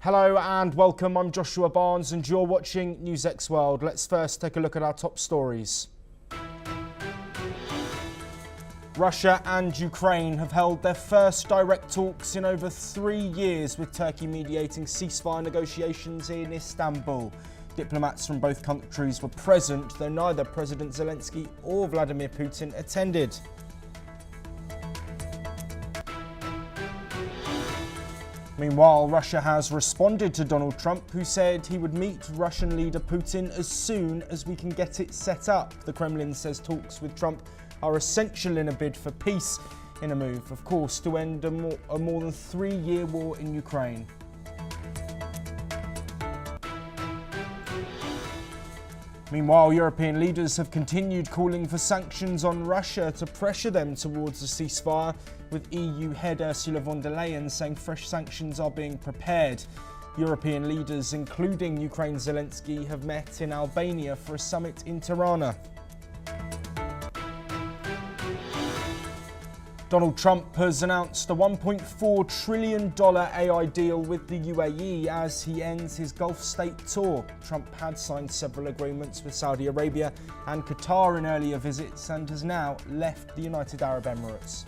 Hello and welcome, I'm Joshua Barnes and you're watching NewsX World. Let's first take a look at our top stories. Russia and Ukraine have held their first direct talks in over 3 years, with Turkey mediating ceasefire negotiations in Istanbul. Diplomats from both countries were present, though neither President Zelensky or Vladimir Putin attended. Meanwhile, Russia has responded to Donald Trump, who said he would meet Russian leader Putin as soon as we can get it set up. The Kremlin says talks with Trump are essential in a bid for peace, in a move, of course, to end a more than 3-year war in Ukraine. Meanwhile, European leaders have continued calling for sanctions on Russia to pressure them towards a ceasefire, with EU head Ursula von der Leyen saying fresh sanctions are being prepared. European leaders, including Ukraine's Zelensky, have met in Albania for a summit in Tirana. Donald Trump has announced a $1.4 trillion AI deal with the UAE as he ends his Gulf state tour. Trump had signed several agreements with Saudi Arabia and Qatar in earlier visits and has now left the United Arab Emirates.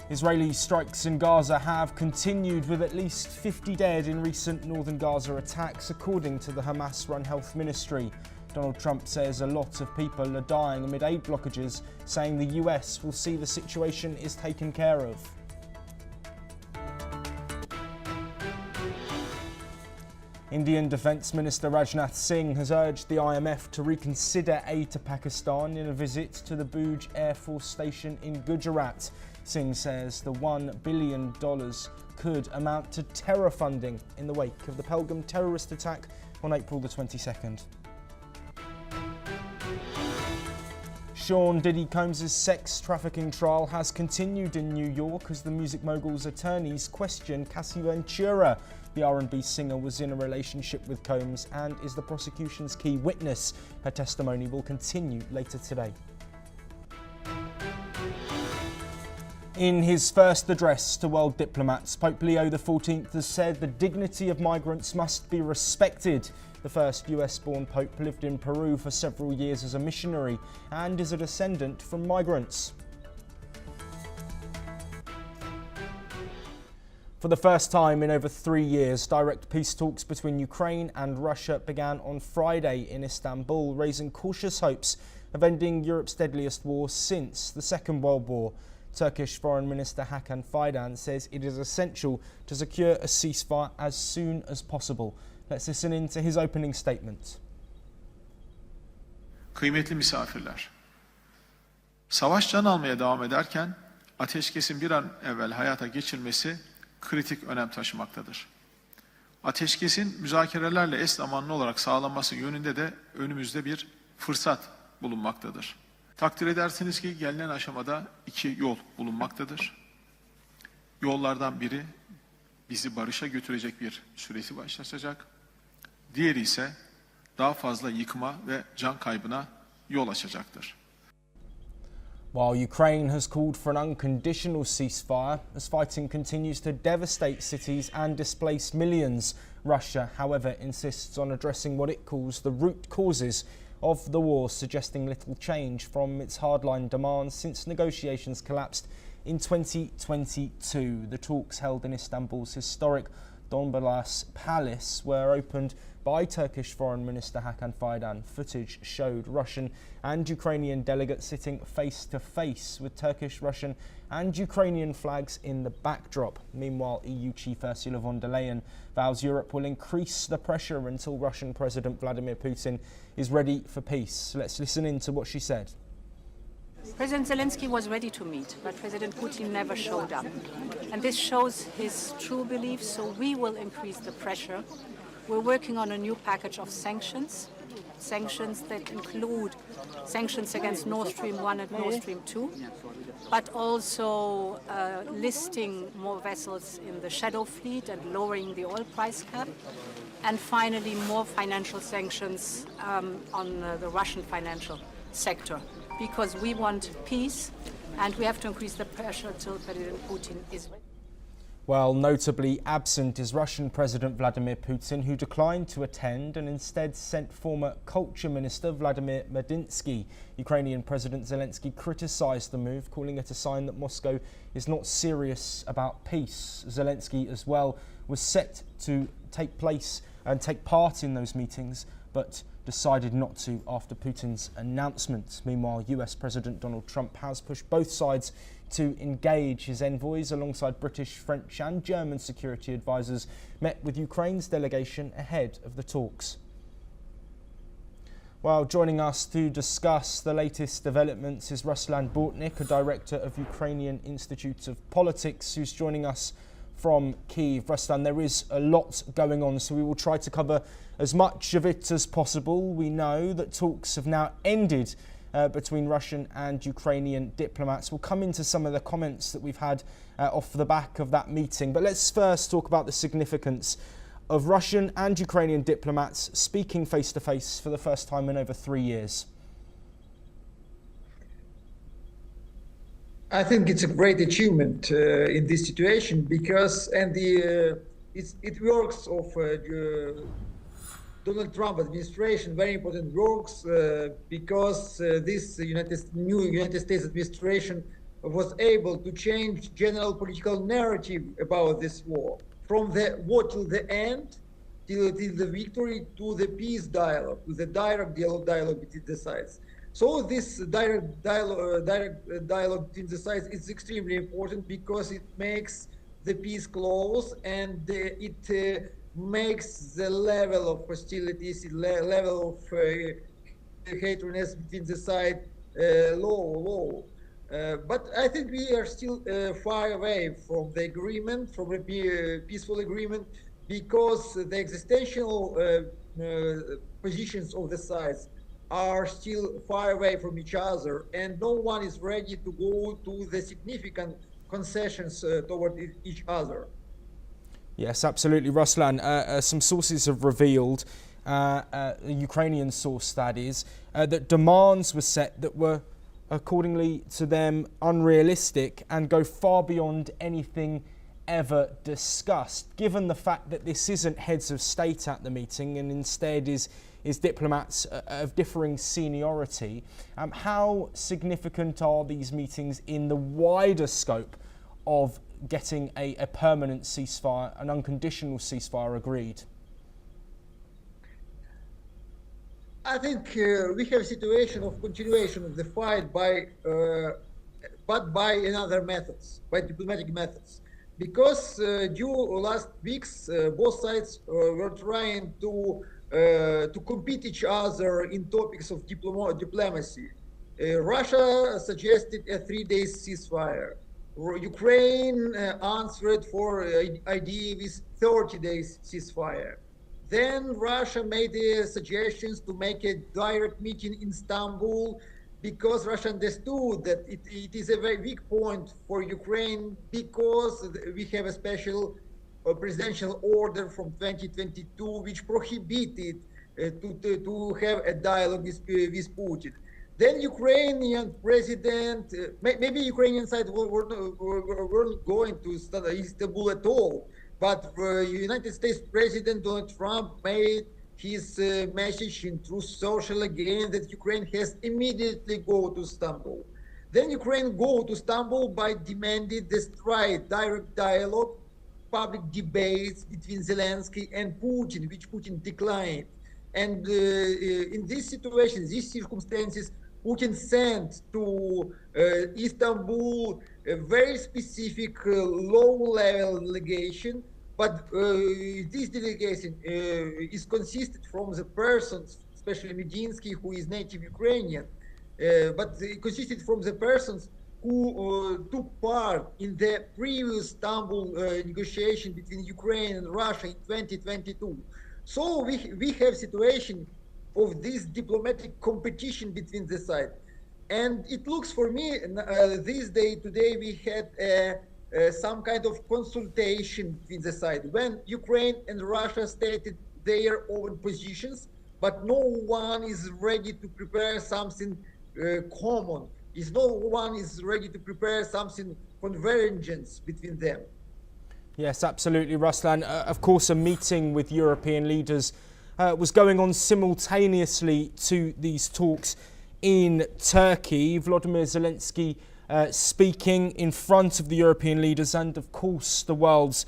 Israeli strikes in Gaza have continued, with at least 50 dead in recent northern Gaza attacks, according to the Hamas-run health ministry. Donald Trump says a lot of people are dying amid aid blockages, saying the US will see the situation is taken care of. Indian Defence Minister Rajnath Singh has urged the IMF to reconsider aid to Pakistan in a visit to the Bhuj Air Force Station in Gujarat. Singh says the $1 billion could amount to terror funding in the wake of the Pelgam terrorist attack on April the 22nd. Sean Diddy Combs' sex trafficking trial has continued in New York as the music mogul's attorneys question Cassie Ventura. The R&B singer was in a relationship with Combs and is the prosecution's key witness. Her testimony will continue later today. In his first address to world diplomats, Pope Leo XIV has said the dignity of migrants must be respected. The first US-born Pope lived in Peru for several years as a missionary and is a descendant from migrants. For the first time in over 3 years, direct peace talks between Ukraine and Russia began on Friday in Istanbul, raising cautious hopes of ending Europe's deadliest war since the Second World War. Turkish Foreign Minister Hakan Fidan says it is essential to secure a ceasefire as soon as possible. Let's listen in to his opening statement. Kıymetli misafirler, savaş can almaya devam ederken ateşkesin bir an evvel hayata geçirmesi kritik önem taşımaktadır. Ateşkesin müzakerelerle eş zamanlı olarak sağlanması yönünde de önümüzde bir fırsat bulunmaktadır. Takdir edersiniz ki gelinen aşamada 2 yol bulunmaktadır. Yollardan biri bizi barışa götürecek bir süreci başlatacak. Diğeri ise daha fazla yıkıma ve can kaybına yol açacaktır. While Ukraine has called for an unconditional ceasefire as fighting continues to devastate cities and displace millions, Russia, however, insists on addressing what it calls the root causes of the war, suggesting little change from its hardline demands since negotiations collapsed in 2022. The talks held in Istanbul's historic Donbass Palace were opened by Turkish Foreign Minister Hakan Fidan. Footage showed Russian and Ukrainian delegates sitting face to face with Turkish, Russian and Ukrainian flags in the backdrop. Meanwhile, EU Chief Ursula von der Leyen vows Europe will increase the pressure until Russian President Vladimir Putin is ready for peace. Let's listen in to what she said. President Zelensky was ready to meet, but President Putin never showed up. And this shows his true beliefs, so we will increase the pressure. We're working on a new package of sanctions that include sanctions against Nord Stream 1 and Nord Stream 2, but also listing more vessels in the shadow fleet and lowering the oil price cap, and finally more financial sanctions on the Russian financial sector, because we want peace and we have to increase the pressure until President Putin is ready. Well, notably absent is Russian President Vladimir Putin, who declined to attend and instead sent former Culture Minister Vladimir Medinsky. Ukrainian President Zelensky criticised the move, calling it a sign that Moscow is not serious about peace. Zelensky as well was set to take part in those meetings, but decided not to after Putin's announcement. Meanwhile, US President Donald Trump has pushed both sides to engage. His envoys, alongside British, French and German security advisors, met with Ukraine's delegation ahead of the talks. Well, joining us to discuss the latest developments is Ruslan Bortnik, a director of Ukrainian Institute of Politics, who's joining us from Kyiv. Ruslan, there is a lot going on, so we will try to cover as much of it as possible. We know that talks have now ended between Russian and Ukrainian diplomats. We'll come into some of the comments that we've had off the back of that meeting. But let's first talk about the significance of Russian and Ukrainian diplomats speaking face-to-face for the first time in over 3 years. I think it's a great achievement in this situation because it works of Donald Trump administration, very important works because this new United States administration was able to change general political narrative about this war from the war till the end, till the victory, to the peace dialogue, to the direct dialogue between the sides. So this direct dialogue between the sides is extremely important because it makes the peace close and it makes the level of hostilities, level of hatredness between the side low. But I think we are still far away from the agreement, from a peaceful agreement, because the existential positions of the sides are still far away from each other, and no one is ready to go to the significant concessions toward each other. Yes, absolutely, Ruslan. Some sources have revealed, a Ukrainian source that is, that demands were set that were, accordingly to them, unrealistic and go far beyond anything ever discussed. Given the fact that this isn't heads of state at the meeting and instead is diplomats of differing seniority, how significant are these meetings in the wider scope of getting a permanent ceasefire, an unconditional ceasefire agreed? I think we have a situation of continuation of the fight but by another methods, by diplomatic methods. Because due last weeks, both sides were trying to compete each other in topics of diplomacy. Russia suggested a 3-day ceasefire. Ukraine answered for idea with 30 days ceasefire. Then Russia made suggestions to make a direct meeting in Istanbul because Russia understood that it is a very weak point for Ukraine because we have a special presidential order from 2022 which prohibited to have a dialogue with Putin. Then Ukrainian president, maybe Ukrainian side weren't going to Istanbul at all, but United States President Donald Trump made his message in Truth Social again that Ukraine has immediately go to Istanbul. Then Ukraine go to Istanbul by demanding the direct dialogue, public debates between Zelensky and Putin, which Putin declined. And in this situation, these circumstances, Putin sent to Istanbul a very specific low-level delegation, but this delegation is consisted from the persons, especially Medinsky, who is native Ukrainian, but it consisted from the persons who took part in the previous Istanbul negotiation between Ukraine and Russia in 2022. So we have situation of this diplomatic competition between the sides. And it looks for me, today we had some kind of consultation between the sides when Ukraine and Russia stated their own positions, but no one is ready to prepare something common is no one is ready to prepare something convergence between them. Yes, absolutely, Ruslan. Of course, a meeting with European leaders was going on simultaneously to these talks in Turkey. Volodymyr Zelensky speaking in front of the European leaders and, of course, the world's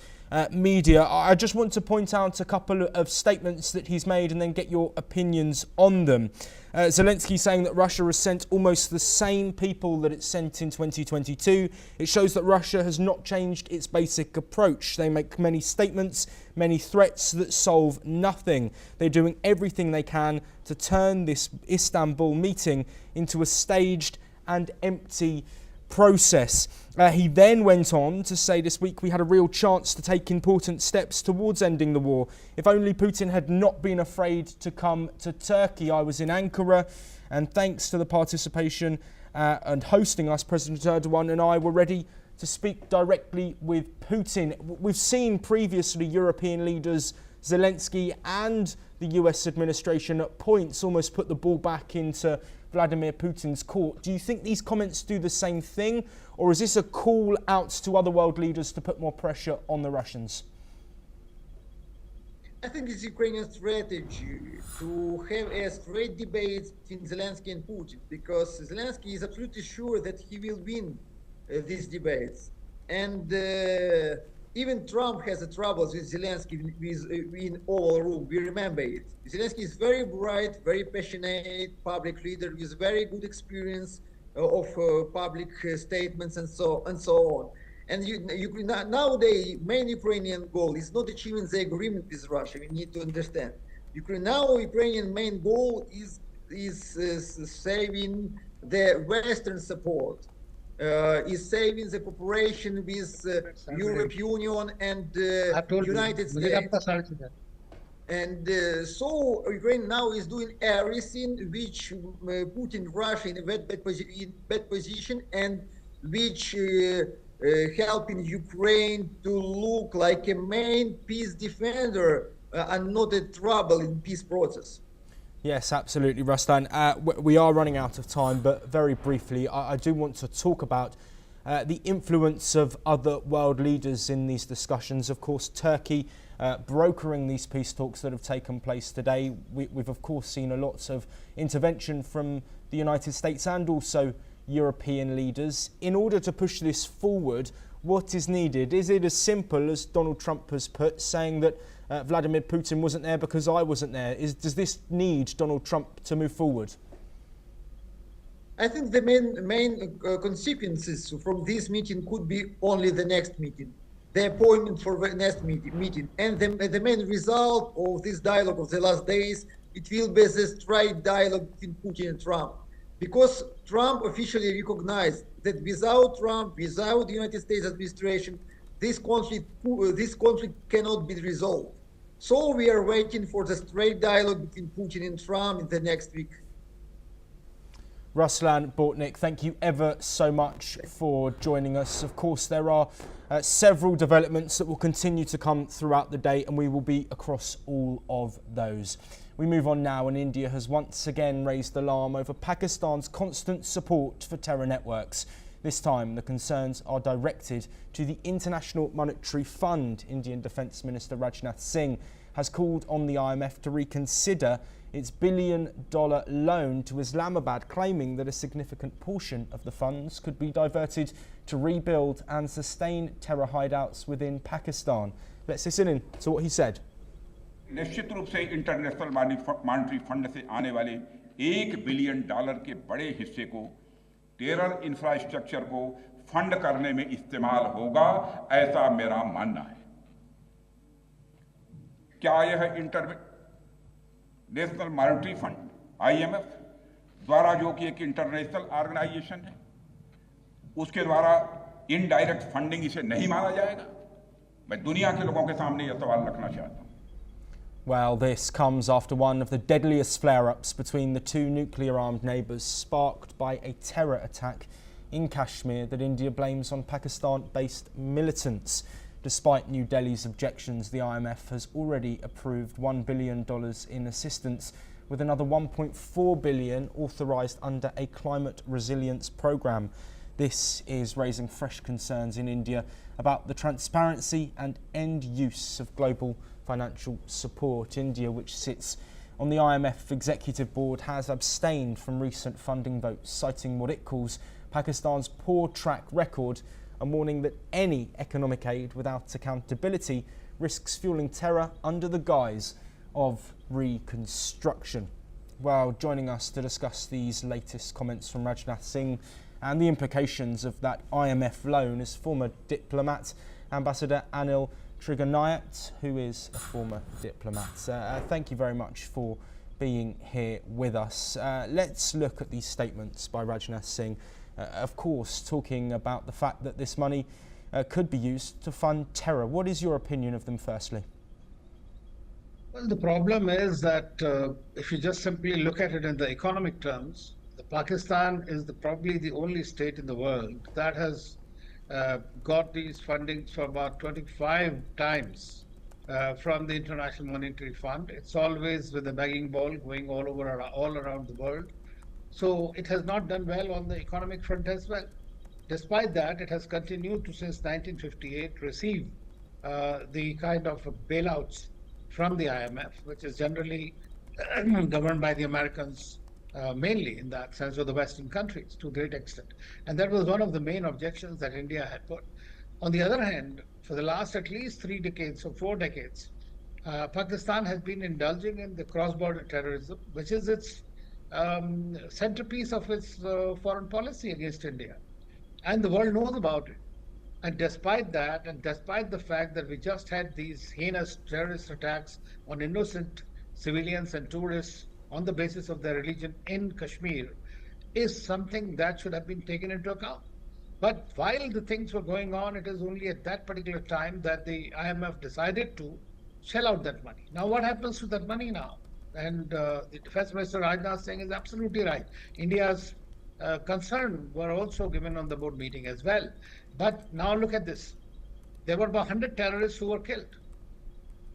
media. I just want to point out a couple of statements that he's made and then get your opinions on them. Zelensky saying that Russia has sent almost the same people that it sent in 2022. It shows that Russia has not changed its basic approach. They make many statements, many threats that solve nothing. They're doing everything they can to turn this Istanbul meeting into a staged and empty process. He then went on to say this week we had a real chance to take important steps towards ending the war. If only Putin had not been afraid to come to Turkey. I was in Ankara, and thanks to the participation and hosting us, President Erdogan and I were ready to speak directly with Putin. We've seen previously European leaders, Zelensky and the US administration at points almost put the ball back into Vladimir Putin's court. Do you think these comments do the same thing, or is this a call out to other world leaders to put more pressure on the Russians? I think it's Ukrainian strategy to have a straight debate between Zelensky and Putin, because Zelensky is absolutely sure that he will win these debates. And even Trump has troubles with Zelensky in Oval Room. We remember it. Zelensky is very bright, very passionate public leader with very good experience of public statements and so on. And nowadays, main Ukrainian goal is not achieving the agreement with Russia. We need to understand. Ukrainian main goal is saving the Western support. Is saving the cooperation with European Union and United States. And so Ukraine now is doing everything which putting Russia in a bad position and which helping Ukraine to look like a main peace defender and not a trouble in peace process. Yes, absolutely, Ruslan. We are running out of time, but very briefly, I do want to talk about the influence of other world leaders in these discussions. Of course, Turkey brokering these peace talks that have taken place today. We've, of course, seen a lot of intervention from the United States and also European leaders. In order to push this forward, what is needed? Is it as simple as Donald Trump has put, saying that Vladimir Putin wasn't there because I wasn't there? Does this need Donald Trump to move forward? I think the main consequences from this meeting could be only the next meeting, the appointment for the next meeting. And the main result of this dialogue of the last days, it will be the straight dialogue between Putin and Trump. Because Trump officially recognized that without Trump, without the United States administration, this conflict cannot be resolved. So we are waiting for the straight dialogue between Putin and Trump in the next week. Ruslan Bortnik, thank you ever so much for joining us. Of course, there are several developments that will continue to come throughout the day, and we will be across all of those. We move on now, and India has once again raised alarm over Pakistan's constant support for terror networks. This time, the concerns are directed to the International Monetary Fund. Indian Defence Minister Rajnath Singh has called on the IMF to reconsider its billion-dollar loan to Islamabad, claiming that a significant portion of the funds could be diverted to rebuild and sustain terror hideouts within Pakistan. Let's listen in to what he said. निश्चित रूप से international monetary fund से आने वाले $1 billion के बड़े हिस्से को टेरर इंफ्रास्ट्रक्चर को फंड करने में इस्तेमाल होगा, ऐसा मेरा मानना है। क्या यह इंटरनेशनल मॉनेटरी फंड IMF द्वारा, जो कि एक इंटरनेशनल ऑर्गेनाइजेशन है, उसके द्वारा इनडायरेक्ट फंडिंग इसे नहीं माना जाएगा? मैं दुनिया के लोगों के सामने यह सवाल रखना चाहता हूं। Well, this comes after one of the deadliest flare-ups between the two nuclear-armed neighbours, sparked by a terror attack in Kashmir that India blames on Pakistan-based militants. Despite New Delhi's objections, the IMF has already approved $1 billion in assistance with another 1.4 billion authorised under a climate resilience programme. This is raising fresh concerns in India about the transparency and end use of global financial support. India, which sits on the IMF Executive Board, has abstained from recent funding votes, citing what it calls Pakistan's poor track record and warning that any economic aid without accountability risks fueling terror under the guise of reconstruction. Well, joining us to discuss these latest comments from Rajnath Singh and the implications of that IMF loan is former diplomat Ambassador Anil Triganayat, who is a former diplomat. Thank you very much for being here with us. Let's look at these statements by Rajnath Singh, of course, talking about the fact that this money could be used to fund terror. What is your opinion of them, firstly? Well, the problem is that if you just simply look at it in the economic terms, Pakistan is probably the only state in the world that has got these fundings for about 25 times from the International Monetary Fund. It's always with a begging bowl going all around the world. So it has not done well on the economic front as well. Despite that, it has continued to, since 1958, receive the kind of bailouts from the IMF, which is generally governed by the Americans, mainly in that sense, of the Western countries to a great extent. And that was one of the main objections that India had put. On the other hand, for the last at least 3 decades or 4 decades, Pakistan has been indulging in the cross-border terrorism, which is its centerpiece of its foreign policy against India. And the world knows about it. And despite that, and despite the fact that we just had these heinous terrorist attacks on innocent civilians and tourists on the basis of their religion in Kashmir, is something that should have been taken into account. But while the things were going on, it is only at that particular time that the IMF decided to shell out that money. Now, what happens to that money now? And the Defense Minister Rajnath Singh is absolutely right. India's concern were also given on the board meeting as well. But now look at this. There were about 100 terrorists who were killed.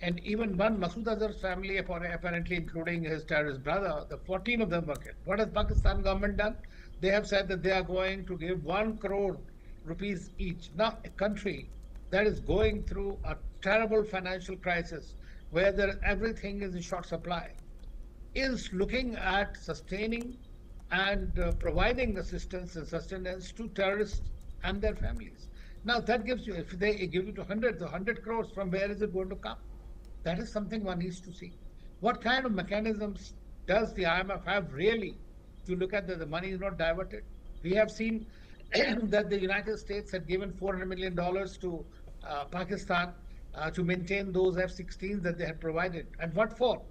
And even one Masood Azhar's family, apparently including his terrorist brother, the 14 of them were killed. What has Pakistan government done? They have said that they are going to give 1 crore rupees each. Now, a country that is going through a terrible financial crisis, where everything is in short supply, is looking at sustaining and providing assistance and sustenance to terrorists and their families. Now that gives you, if they give you 100 crores, from where is it going to come? That is something one needs to see. What kind of mechanisms does the IMF have really to look at that the money is not diverted? We have seen that the United States had given $400 million to Pakistan to maintain those F-16s that they had provided. And what for?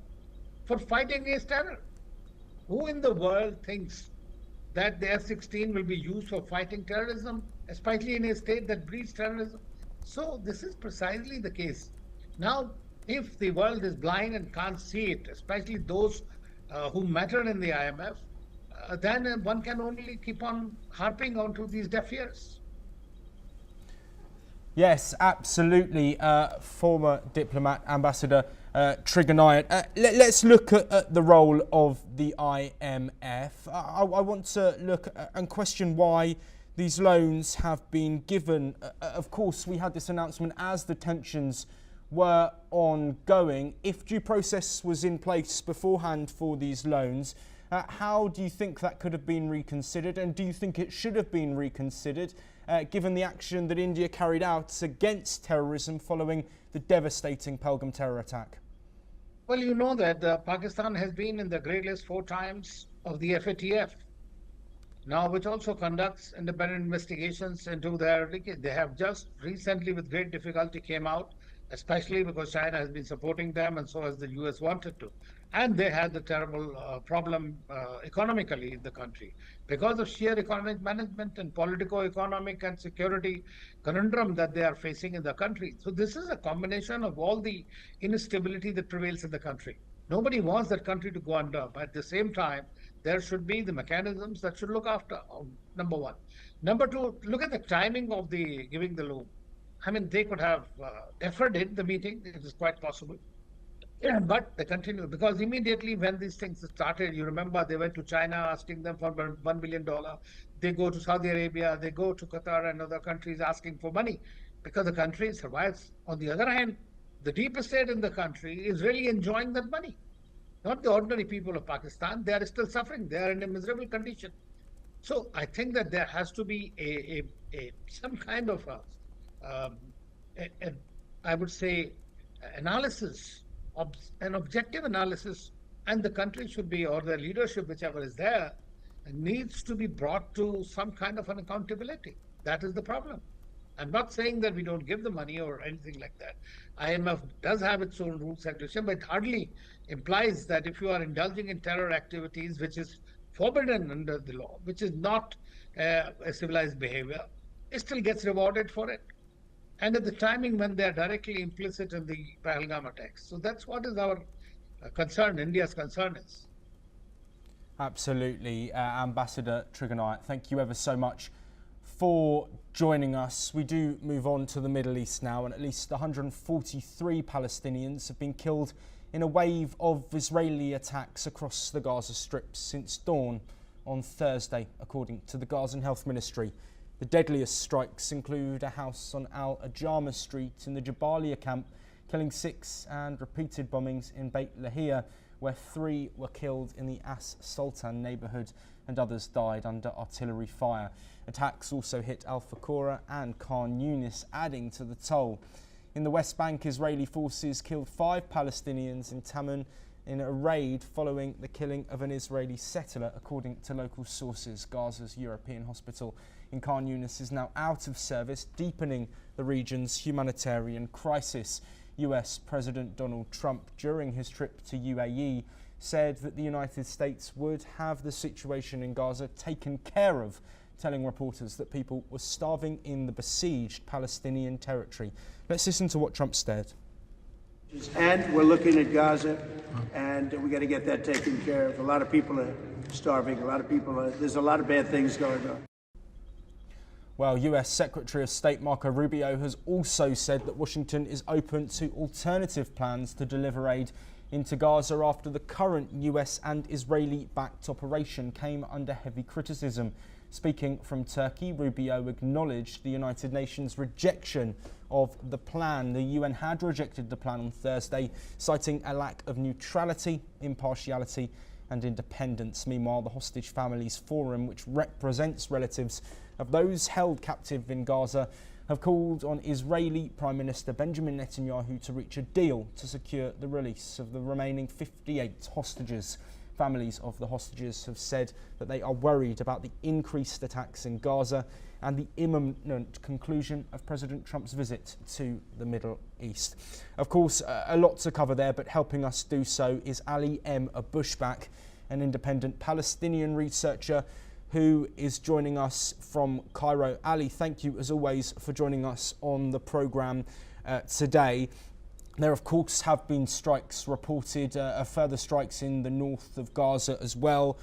For fighting against terror. Who in the world thinks that the F-16 will be used for fighting terrorism, especially in a state that breeds terrorism? So this is precisely the case. Now, if the world is blind and can't see it, especially those who matter in the IMF, then one can only keep on harping onto these deaf ears. Yes, absolutely. Former diplomat Ambassador Triganayat. Let's look at the role of the IMF. I want to look and question why these loans have been given. Of course, we had this announcement as the tensions were ongoing. If due process was in place beforehand for these loans, how do you think that could have been reconsidered? And do you think it should have been reconsidered, given the action that India carried out against terrorism following the devastating Pahalgam terror attack? Well, you know that Pakistan has been in the grey list 4 times of the FATF, now which also conducts independent investigations into their leakage. They have just recently, with great difficulty, came out, especially because China has been supporting them and so has the US wanted to. And they had the terrible problem economically in the country because of sheer economic management and politico-economic and security conundrum that they are facing in the country. So this is a combination of all the instability that prevails in the country. Nobody wants that country to go under, but at the same time, there should be the mechanisms that should look after, number one. Number two, look at the timing of the giving the loan. I mean, they could have deferred it, the meeting, it is quite possible. Yeah, but they continue because immediately when these things started, you remember they went to China asking them for $1 billion. They go to Saudi Arabia, they go to Qatar and other countries asking for money because the country survives. On the other hand, the deep state in the country is really enjoying that money. Not the ordinary people of Pakistan. They are still suffering. They are in a miserable condition. So I think that there has to be some kind of um, a, I would say, analysis, an objective analysis, and the country should be, or the leadership, whichever is there, needs to be brought to some kind of an accountability. That is the problem. I'm not saying that we don't give the money or anything like that. IMF does have its own rules and regulations, but it hardly implies that if you are indulging in terror activities, which is forbidden under the law, which is not a civilized behavior, it still gets rewarded for it. And at the timing when they are directly implicit in the Pahalgam attacks. So that's what is our concern, India's concern is. Absolutely, Ambassador Trigonite, thank you ever so much for joining us. We do move on to the Middle East now, and at least 143 Palestinians have been killed in a wave of Israeli attacks across the Gaza Strip since dawn on Thursday, according to the Gazan Health Ministry. The deadliest strikes include a house on Al Ajama Street in the Jabalia camp, killing 6, and repeated bombings in Beit Lahia, where 3 were killed in the As Sultan neighbourhood and others died under artillery fire. Attacks also hit Al Fakura and Khan Yunis, adding to the toll. In the West Bank, Israeli forces killed 5 Palestinians in Taman in a raid following the killing of an Israeli settler, according to local sources. Gaza's European hospital in Khan Yunis is now out of service, deepening the region's humanitarian crisis. US President Donald Trump, during his trip to UAE, said that the United States would have the situation in Gaza taken care of, telling reporters that people were starving in the besieged Palestinian territory. Let's listen to what Trump said. And we're looking at Gaza, and we got to get that taken care of. A lot of people are starving. A lot of people there's a lot of bad things going on. Well, US Secretary of State Marco Rubio has also said that Washington is open to alternative plans to deliver aid into Gaza after the current US and Israeli-backed operation came under heavy criticism. Speaking from Turkey, Rubio acknowledged the United Nations' rejection of the plan. The UN had rejected the plan on Thursday, citing a lack of neutrality, impartiality and independence. Meanwhile, the Hostage Families Forum, which represents relatives of those held captive in Gaza, have called on Israeli Prime Minister Benjamin Netanyahu to reach a deal to secure the release of the remaining 58 hostages. Families of the hostages have said that they are worried about the increased attacks in Gaza and the imminent conclusion of President Trump's visit to the Middle East. Of course, a lot to cover there, but helping us do so is Ali M. Abushbak, an independent Palestinian researcher who is joining us from Cairo. Ali, thank you as always for joining us on the programme today. There, of course, have been strikes reported, further strikes in the north of Gaza as well.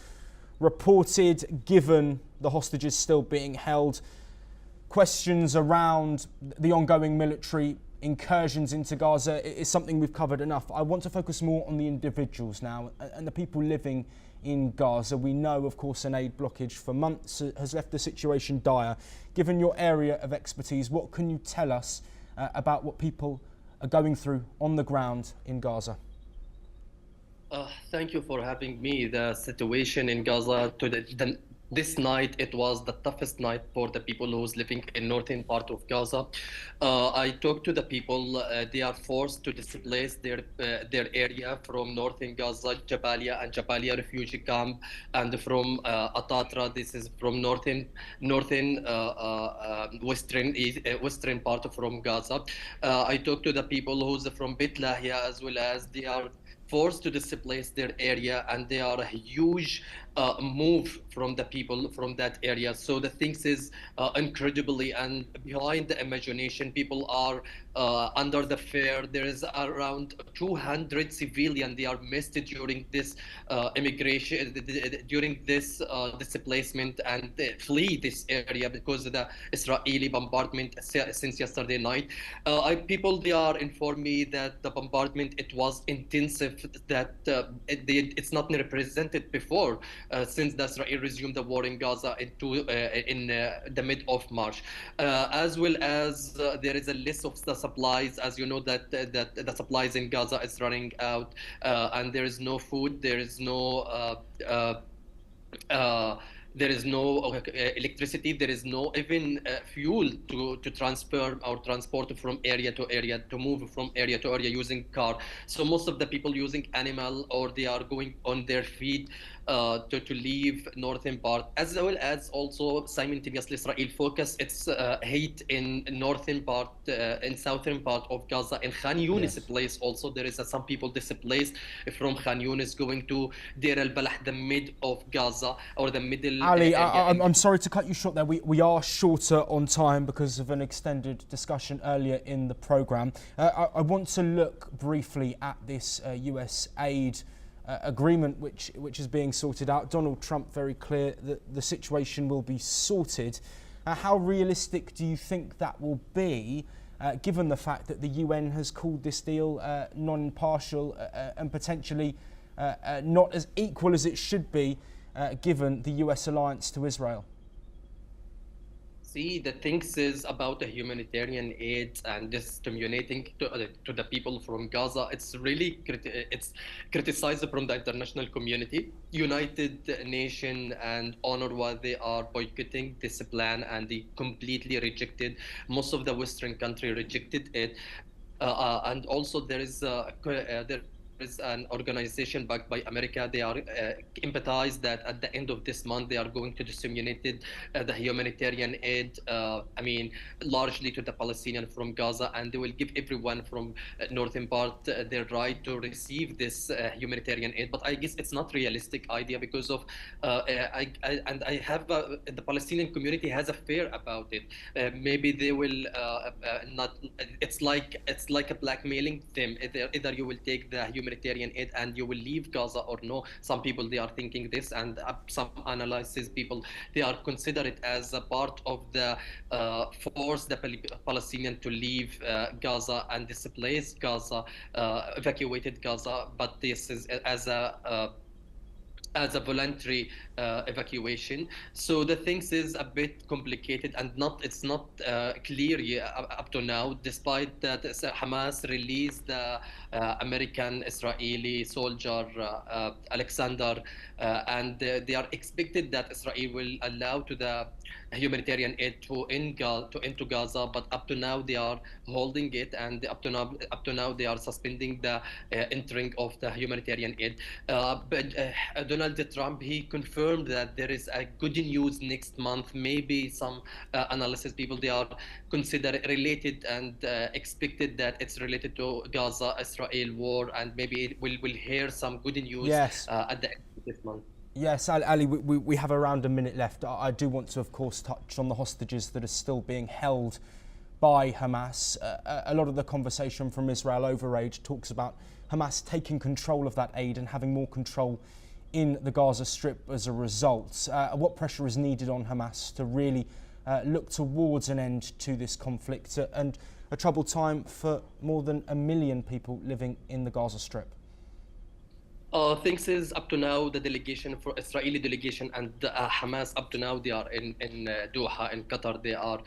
Reported, given the hostages still being held, questions around the ongoing military incursions into Gaza is something we've covered enough. I want to focus more on the individuals now and the people living in Gaza. We know, of course, an aid blockage for months has left the situation dire. Given your area of expertise, what can you tell us about what people are going through on the ground in Gaza? Thank you for having me. The situation in Gaza this night, it was the toughest night for the people who's living in northern part of Gaza. I talked to the people. They are forced to displace their area from northern Gaza, Jabalia and Jabalia refugee camp, and from Atatra. This is from northern western part from Gaza. I talked to the people who's from Beit Lahia as well, as they are forced to displace their area, and they are a huge move from the people from that area. So the things is incredibly and behind the imagination. People are under the fear. There is around 200 civilians they are missed during this immigration, during this displacement, and they flee this area because of the Israeli bombardment since yesterday night. People they are informed me that the bombardment it was intensive, that it's not represented before since the Israel resumed the war in Gaza in the mid of March, as well as there is a list of the supplies. As you know that the supplies in Gaza is running out, and there is no food, there is no there is no electricity, there is no even fuel to transfer or transport from area to area, to move from area to area using car. So most of the people using animal, or they are going on their feet to leave northern part, as well as also simultaneously Israel focus its hate in northern part, in southern part of Gaza, in Khan Yunis place also. There is some people displaced from Khan Yunis going to Deir al-Balah, the mid of Gaza, or the middle Ali, area. I'm sorry to cut you short there. We are shorter on time because of an extended discussion earlier in the programme. I want to look briefly at this US aid agreement which is being sorted out. Donald Trump very clear that the situation will be sorted. How realistic do you think that will be, given the fact that the UN has called this deal non-impartial and potentially not as equal as it should be, given the US alliance to Israel? See, the things is about the humanitarian aid and just stimulating to the people from Gaza. It's really it's criticized from the international community. United Nations and UNRWA, they are boycotting this plan, and they completely rejected. Most of the Western country rejected it, and also there is an organization backed by America. They are empathized that at the end of this month they are going to disseminate the humanitarian aid, largely to the Palestinian from Gaza, and they will give everyone from northern part their right to receive this humanitarian aid. But I guess it's not realistic idea because of the Palestinian community has a fear about it. Maybe they will not. It's like a blackmailing them. Either you will take the humanitarian aid and you will leave Gaza or no. Some people they are thinking this, and some analysis people they are consider it as a part of the force the Palestinian to leave Gaza and displace Gaza, evacuated Gaza. But this is as a voluntary evacuation. So the things is a bit complicated, and it's not clear up to now, despite that Hamas released the American Israeli soldier Alexander, and they are expected that Israel will allow to the humanitarian aid to into Gaza, but up to now they are holding it, and up to now they are suspending the entering of the humanitarian aid. But Donald Trump, he confirmed that there is a good news next month. Maybe some analysis people they are consider related and expected that it's related to Gaza-Israel war, and maybe we'll hear some good news at the end of this month. Yes, Ali, we have around a minute left. I do want to, of course, touch on the hostages that are still being held by Hamas. A lot of the conversation from Israel Overage talks about Hamas taking control of that aid and having more control in the Gaza Strip as a result. What pressure is needed on Hamas to really look towards an end to this conflict and a troubled time for more than 1 million people living in the Gaza Strip? Things is up to now the delegation for Israeli delegation and Hamas up to now they are in Doha in Qatar. They are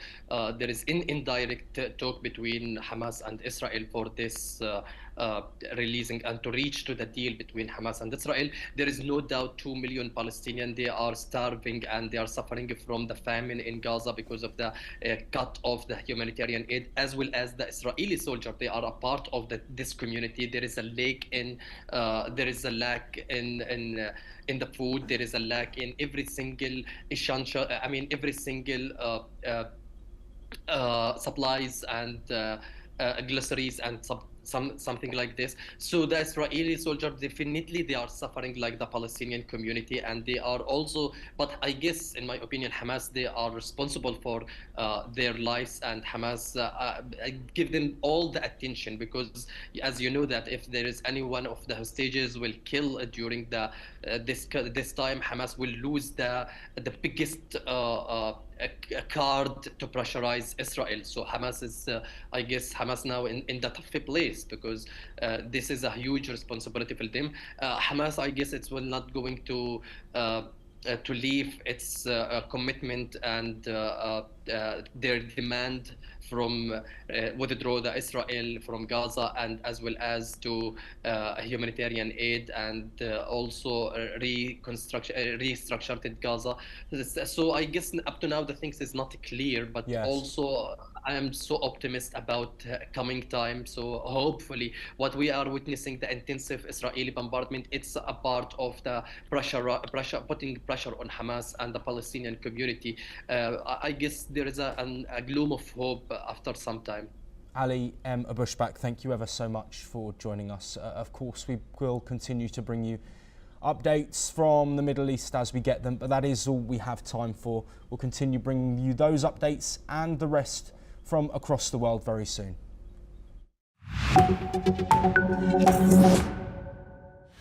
there is indirect talk between Hamas and Israel for this releasing and to reach to the deal between Hamas and Israel. There is no doubt 2 million Palestinians they are starving and they are suffering from the famine in Gaza because of the cut of the humanitarian aid, as well as the Israeli soldiers. They are a part of this community. There is a lack in there is a lack in the food. There is a lack in every single essential. Every single supplies and glossaries and something like this. So the Israeli soldiers, definitely they are suffering like the Palestinian community, and they are also, but I guess in my opinion, Hamas, they are responsible for their lives, and Hamas give them all the attention, because as you know that if there is any one of the hostages will kill during the this time, Hamas will lose the biggest a card to pressurize Israel. So Hamas is, I guess, Hamas now in the tough place, because this is a huge responsibility for them. Hamas, I guess, it will not going to leave its commitment and their demand from withdraw the Israel from Gaza, and as well as to humanitarian aid, and also restructured Gaza. So I guess up to now the things is not clear, but Yes. also I am so optimistic about coming time. So hopefully what we are witnessing, the intensive Israeli bombardment, it's a part of the putting pressure on Hamas and the Palestinian community. I guess there is a gloom of hope after some time. Ali Abushbak, thank you ever so much for joining us. Of course, we will continue to bring you updates from the Middle East as we get them, but that is all we have time for. We'll continue bringing you those updates and the rest from across the world very soon.